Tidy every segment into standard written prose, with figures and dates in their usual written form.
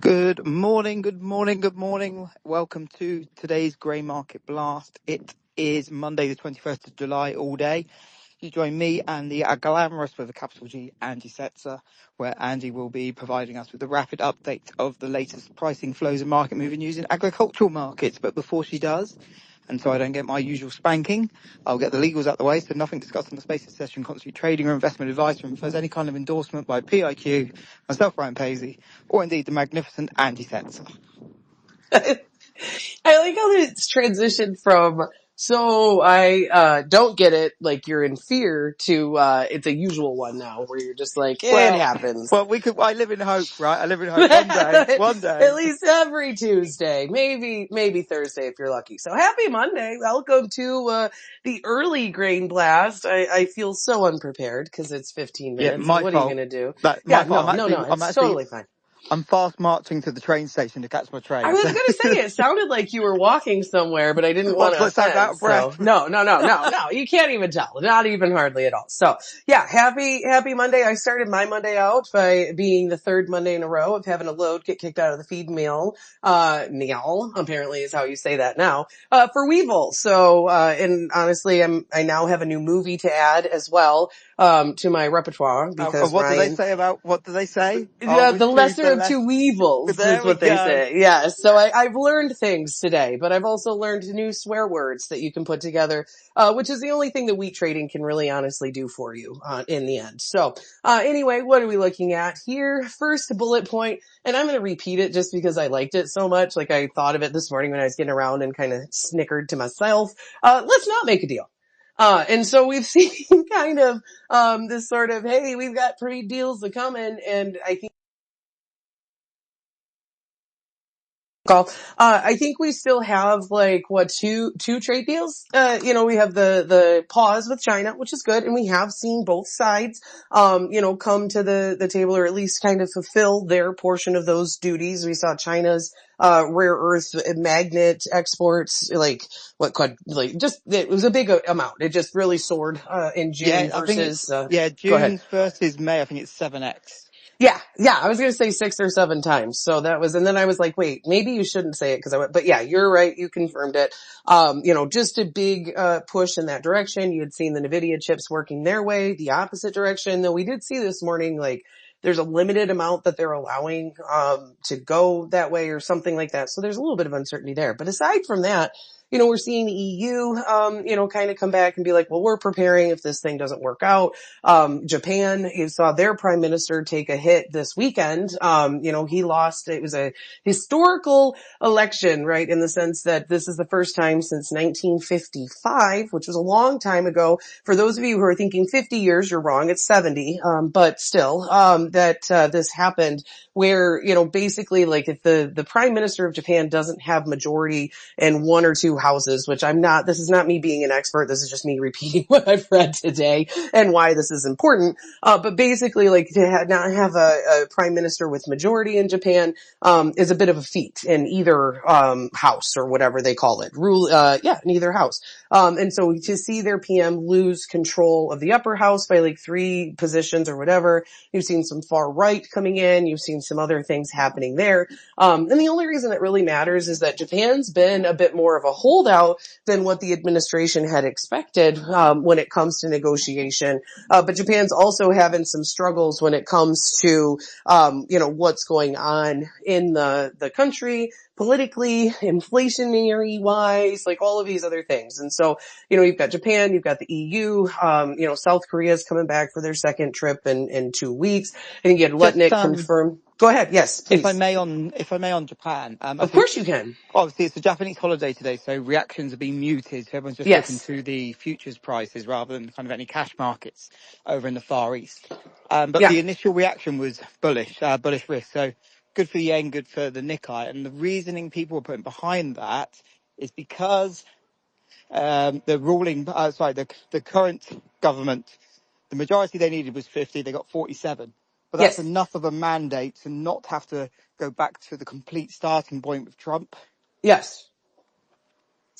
Good morning, good morning, good morning. Welcome to today's Grey Market Blast. It is Monday the 21st of July all day. You join me and the glamorous with a capital G, Angie Setzer, where Angie will be providing us with a rapid update of the latest pricing flows and market moving news in agricultural markets. But before she does, and so I don't get my usual spanking, I'll get the legals out the way, so nothing discussed in the space of session constitute trading or investment advice or infers any kind of endorsement by PIQ, myself, Ryan Paisley, or indeed the magnificent Angie Setzer. I like how it's transitioned from, so I don't get it, like you're in fear, to it's a usual one now, where you're just like, it happens. Well, I live in hope, right? I live in hope. One day. At least every Tuesday, maybe Thursday if you're lucky. So happy Monday. Welcome to the early grain blast. I feel so unprepared because it's 15 Yeah, minutes. my What are you fault. going to do? My Yeah, fault. no, it's totally fine. I'm fast marching to the train station to catch my I train. was So. going to say, it sounded like you were walking somewhere, but I didn't want to I sound out offend. of breath. So no, you can't even tell. Not even hardly at all. So yeah, happy Monday. I started my Monday out by being the third Monday in a row of having a load get kicked out of the feed mill. Meal, apparently is how you say that now, for Weevil. So, and honestly, I now have a new movie to add as well, to my repertoire because What do they Ryan, say about, what do they say? the lesser of two evils is There we what they go. say. Yeah. So I've learned things today, but I've also learned new swear words that you can put together, which is the only thing that wheat trading can really honestly do for you, in the end. So, anyway, what are we looking at here? First bullet point, and I'm going to repeat it just because I liked it so much. Like I thought of it this morning when I was getting around and kind of snickered to myself. Let's not make a deal. And so we've seen kind of, this sort of, hey, we've got pretty deals to come in, and I think we still have like two trade deals. We have the pause with China, which is good, and we have seen both sides, come to the table or at least kind of fulfill their portion of those duties. We saw China's rare earth magnet exports, it was a big amount. It just really soared in June Yeah, I think versus. Go ahead. June's versus May. I think it's 7x. Yeah, I was going to say 6 or 7 times. So that was, and then I was like, wait, maybe you shouldn't say it because but yeah, you're right. You confirmed it. Just a big, push in that direction. You had seen the NVIDIA chips working their way, the opposite direction, though we did see this morning, like, there's a limited amount that they're allowing, to go that way or something like that. So there's a little bit of uncertainty there. But aside from that, we're seeing the EU, kind of come back and be like, well, we're preparing if this thing doesn't work out. Japan, you saw their prime minister take a hit this weekend. He lost. It was a historical election, right? In the sense that this is the first time since 1955, which was a long time ago. For those of you who are thinking 50 years, you're wrong. It's 70. But still, this happened where, basically like if the prime minister of Japan doesn't have majority in one or two houses, which this is not me being an expert. This is just me repeating what I've read today and why this is important. But basically, like to not have a prime minister with majority in Japan, is a bit of a feat in either, house or whatever they call it. In either house. And so to see their PM lose control of the upper house by like 3 positions or whatever, you've seen some far right coming in. You've seen some other things happening there. And the only reason it really matters is that Japan's been a bit more of a holdout than what the administration had expected, when it comes to negotiation. But Japan's also having some struggles when it comes to, what's going on in the country, politically, inflationary wise, like all of these other things. And so, you've got Japan, you've got the EU, South Korea's coming back for their second trip in 2 weeks. And you get Lutnick confirmed. Go ahead. Yes, please. If I may on Japan. Of course you can. Obviously it's a Japanese holiday today, so reactions are being muted. So everyone's just looking Yes. to the futures prices rather than kind of any cash markets over in the Far East. But Yeah. the initial reaction was bullish risk. So good for the yen, good for the Nikkei. And the reasoning people were putting behind that is because the current government, the majority they needed was 50, they got 47. But that's Yes. enough of a mandate to not have to go back to the complete starting point with Trump. Yes.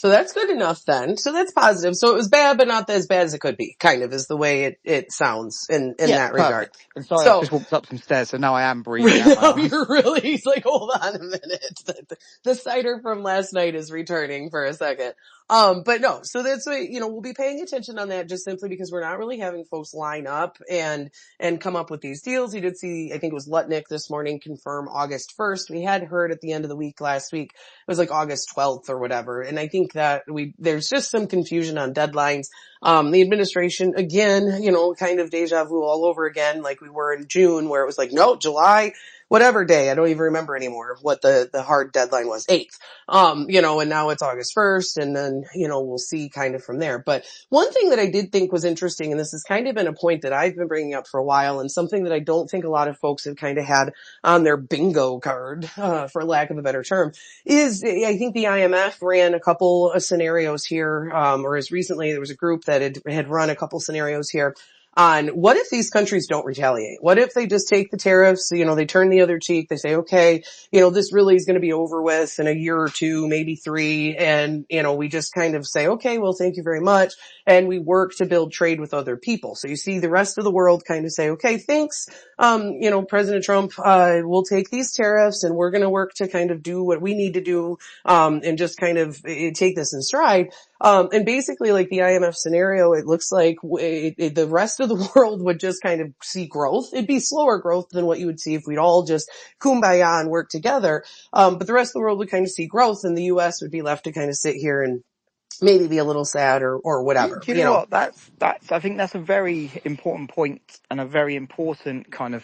So that's good enough then. So that's positive. So it was bad, but not as bad as it could be, kind of is the way it sounds in Yeah, that regard. perfect. And sorry, I've So just walked up some stairs, so now I am breathing out my eyes. you're really, he's like, hold on a minute. The cider from last night is returning for a second. But no, so that's what, we'll be paying attention on that just simply because we're not really having folks line up and come up with these deals. You did see, I think it was Lutnick this morning confirm August 1st. We had heard at the end of the week last week, it was like August 12th or whatever. And I think that there's just some confusion on deadlines. The administration, again, kind of deja vu all over again, like we were in June where it was like, no, July, whatever day. I don't even remember anymore what the hard deadline was, 8th. And now it's August 1st and then, we'll see kind of from there. But one thing that I did think was interesting, and this has kind of been a point that I've been bringing up for a while and something that I don't think a lot of folks have kind of had on their bingo card, for lack of a better term, is I think the IMF ran a couple of scenarios here, or as recently there was a group that had run a couple scenarios here on what if these countries don't retaliate? What if they just take the tariffs, they turn the other cheek, they say, okay, this really is going to be over with in a year or two, maybe 3. And, we just kind of say, okay, well, thank you very much. And we work to build trade with other people. So you see the rest of the world kind of say, okay, thanks. President Trump, will take these tariffs and we're going to work to kind of do what we need to do, and just kind of take this in stride. And basically like the IMF scenario, it looks like the rest of the world would just kind of see growth. It'd be slower growth than what you would see if we'd all just kumbaya and work together. But the rest of the world would kind of see growth and the US would be left to kind of sit here and maybe be a little sad or Do whatever, you know what? I think that's a very important point and a very important kind of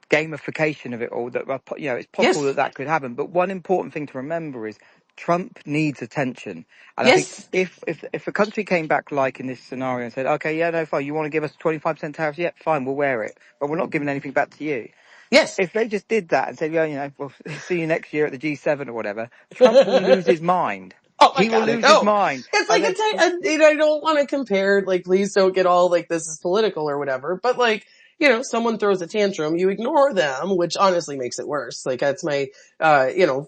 gamification of it all. That it's possible Yes. that could happen. But one important thing to remember is Trump needs attention, and I think Yes. if a country came back like in this scenario and said, okay, yeah, no, fine, you want to give us 25% tariffs, yeah, fine, we'll wear it, but we're not giving anything back to you. Yes. If they just did that and said, yeah, we'll see you next year at the G7 or whatever, Trump will lose his mind. Oh my He will God, I lose his know. mind. It's like, I don't want to compare, like, please don't get all like this is political or whatever, but like, someone throws a tantrum, you ignore them, which honestly makes it worse. Like that's my,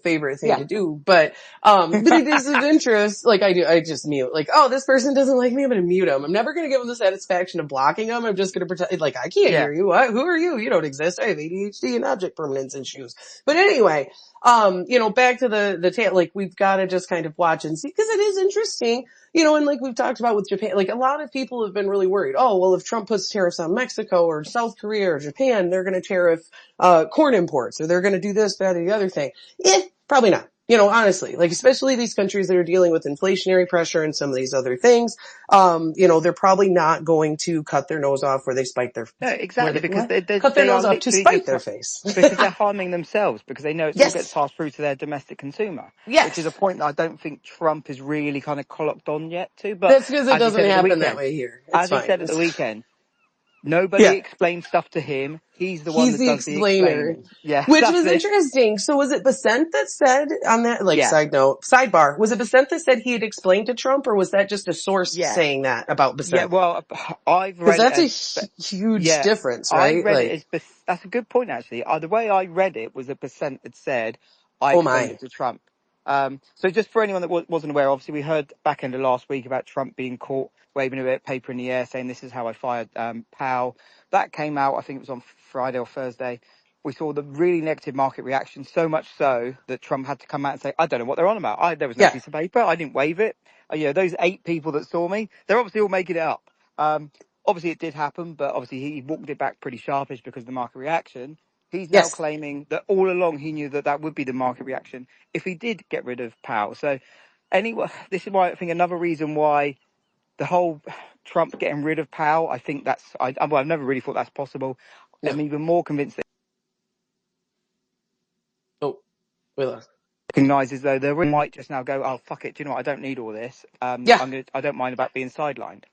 favorite thing Yeah. to do. But it is of interest. Like I just mute, like, oh, this person doesn't like me, I'm going to mute them. I'm never going to give them the satisfaction of blocking them. I'm just going to pretend like I can't Yeah. hear you. What? Who are you? You don't exist. I have ADHD and object permanence issues. But anyway, back to the like we've got to just kind of watch and see because it is interesting, and like we've talked about with Japan, like a lot of people have been really worried. Oh, well, if Trump puts tariffs on Mexico or South Korea or Japan, they're going to tariff, corn imports or they're going to do this, that, or the other thing. Probably not. Honestly, like especially these countries that are dealing with inflationary pressure and some of these other things, they're probably not going to cut their nose off where they spike their, No, exactly, because cut their they are nose off to literally spite just their face. because they're harming themselves because they know it all gets Yes. passed through to their domestic consumer, which is a Yes. point that I don't think Trump is really kind of clocked on yet to. But That's because it as he doesn't said at the happen that weekend, way here. It's fine. nobody Yeah. explains stuff to him. He's the one He's that the does the explainer. explaining. Yeah, Which that's was it. interesting. So was it Basent that said on that, like Yeah, side note, sidebar, was it Basent that said he had explained to Trump or was that just a source yeah, saying that about yeah. Basent? Well, I've Because read it that's as a huge yeah, difference, I right? read it Like, as that's a good point actually. The way I read it was a percent that said I oh explained my. it to Trump. So just for anyone that wasn't aware, obviously we heard back end of last week about Trump being caught waving a bit of paper in the air saying this is how I fired Powell. That came out, I think it was on Friday or Thursday. We saw the really negative market reaction, so much so that Trump had to come out and say, I don't know what they're on about. There was no Yeah. piece of paper. I didn't wave it. Those 8 people that saw me, they're obviously all making it up. Obviously it did happen, but obviously he walked it back pretty sharpish because of the market reaction. He's now Yes. claiming that all along he knew that would be the market reaction if he did get rid of Powell. So anyway, this is why I think another reason why the whole Trump getting rid of Powell, I think I've never really thought that's possible. No. I'm even more convinced that Oh, we lost. he recognizes though they might just now go, oh fuck it, do you know what? I don't need all this. Yeah. I don't mind about being sidelined.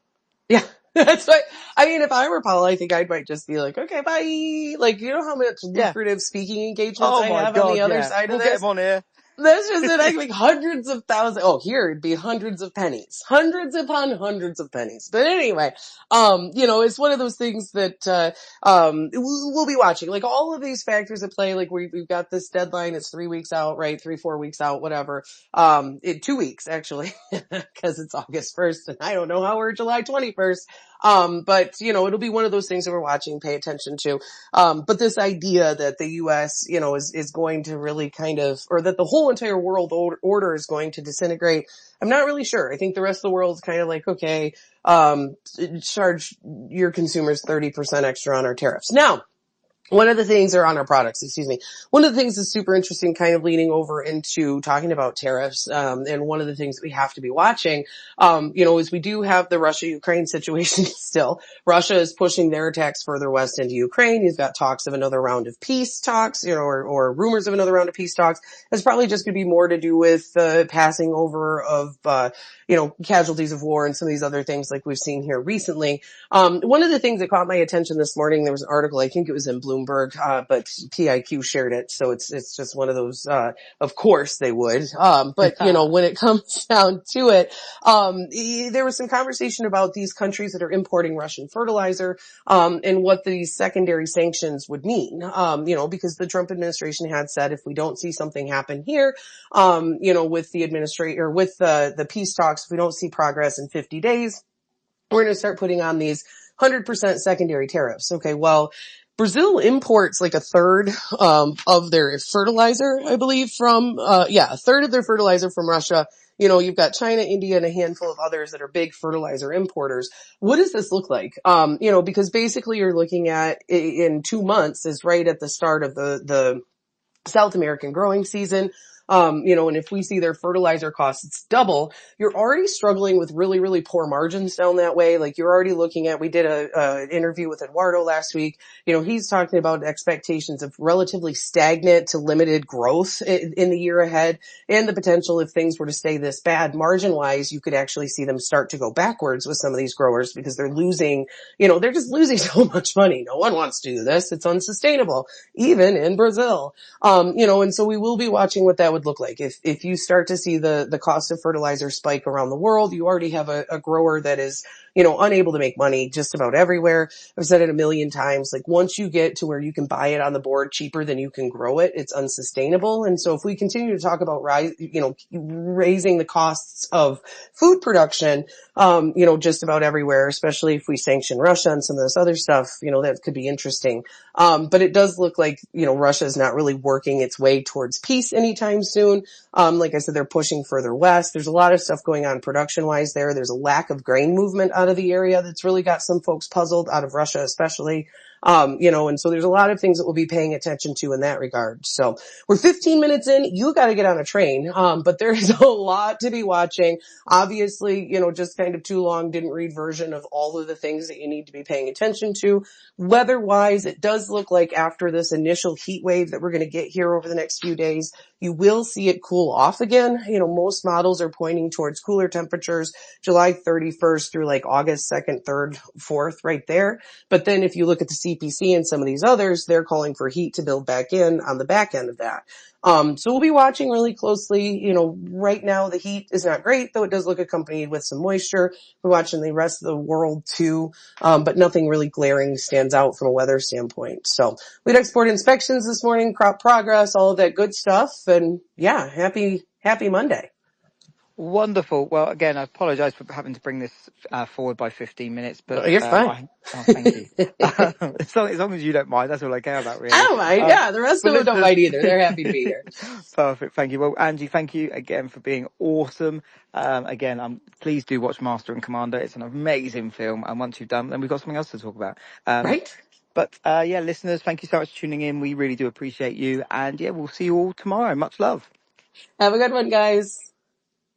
Yeah. That's right. I mean, if I were Paul, I think I might just be like, okay, bye. Like, you know how much Yeah. lucrative speaking engagements Oh I my have on the god, other yeah. side We'll of get this? him on here. That's just it. I like hundreds of thousands. Oh, here it'd be hundreds of pennies, hundreds upon hundreds of pennies. But anyway, it's one of those things that, we'll be watching. Like all of these factors at play, like we've got this deadline. It's 3 weeks out, right? 3-4 weeks out, whatever. 2 weeks actually, cause it's August 1st and I don't know how we're July 21st. But it'll be one of those things that we're watching, pay attention to. But this idea that the U.S., is going to really kind of, or that the whole entire world order is going to disintegrate, I'm not really sure. I think the rest of the world's kind of like, okay, charge your consumers 30% extra on our tariffs. Now, one of the things, or on our products, excuse me. One of the things that's super interesting, kind of leaning over into talking about tariffs, and one of the things that we have to be watching, is we do have the Russia-Ukraine situation still. Russia is pushing their attacks further west into Ukraine. You've got talks of another round of peace talks, or rumors of another round of peace talks. It's probably just going to be more to do with passing over of, casualties of war and some of these other things like we've seen here recently. One of the things that caught my attention this morning, there was an article, I think it was in Bloomberg, but PIQ shared it. So it's just one of those, of course they would. But when it comes down to it, there was some conversation about these countries that are importing Russian fertilizer, and what these secondary sanctions would mean. Because the Trump administration had said if we don't see something happen here, with the administration or with the peace talks, if we don't see progress in 50 days, we're going to start putting on these 100% secondary tariffs. Okay, well, Brazil imports like a third of their fertilizer, I believe, from a third of their fertilizer from Russia. You've got China, India, and a handful of others that are big fertilizer importers. What does this look like? Because basically you're looking at in 2 months is right at the start of the South American growing season. And if we see their fertilizer costs double, you're already struggling with really, really poor margins down that way. Like you're already looking at, we did an interview with Eduardo last week. He's talking about expectations of relatively stagnant to limited growth in the year ahead, and the potential if things were to stay this bad margin wise, you could actually see them start to go backwards with some of these growers because they're losing, they're just losing so much money. No one wants to do this. It's unsustainable, even in Brazil. And so we will be watching what that would look like. If you start to see the cost of fertilizer spike around the world, you already have a grower that is, unable to make money just about everywhere. I've said it a million times. Like once you get to where you can buy it on the board cheaper than you can grow it, it's unsustainable. And so if we continue to talk about raising the costs of food production, just about everywhere, especially if we sanction Russia and some of this other stuff, that could be interesting. But it does look like, Russia is not really working its way towards peace anytime soon. Like I said, they're pushing further west. There's a lot of stuff going on production wise there. There's a lack of grain movement out of the area that's really got some folks puzzled, out of Russia especially. And so there's a lot of things that we'll be paying attention to in that regard. So we're 15 minutes in. You got to get on a train. But there's a lot to be watching. Obviously, just kind of too long, didn't read version of all of the things that you need to be paying attention to. Weather-wise, it does look like after this initial heat wave that we're going to get here over the next few days, you will see it cool off again. Most models are pointing towards cooler temperatures, July 31st through like August 2nd, 3rd, 4th, right there. But then if you look at the CPC and some of these others, they're calling for heat to build back in on the back end of that. So we'll be watching really closely. Right now the heat is not great, though it does look accompanied with some moisture. We're watching the rest of the world too. But nothing really glaring stands out from a weather standpoint. So we had export inspections this morning, crop progress, all of that good stuff. And yeah, happy Monday. Wonderful. Well, again, I apologise for having to bring this forward by 15 minutes, but you're fine. Thank you. As long as you don't mind, that's all I care about, really. I don't mind. Yeah, the rest of them don't mind either. They're happy to be here. Perfect. Thank you. Well, Angie, thank you again for being awesome. Again, please do watch Master and Commander. It's an amazing film, and once you've done, then we've got something else to talk about. Right. But listeners, thank you so much for tuning in. We really do appreciate you, and we'll see you all tomorrow. Much love. Have a good one, guys.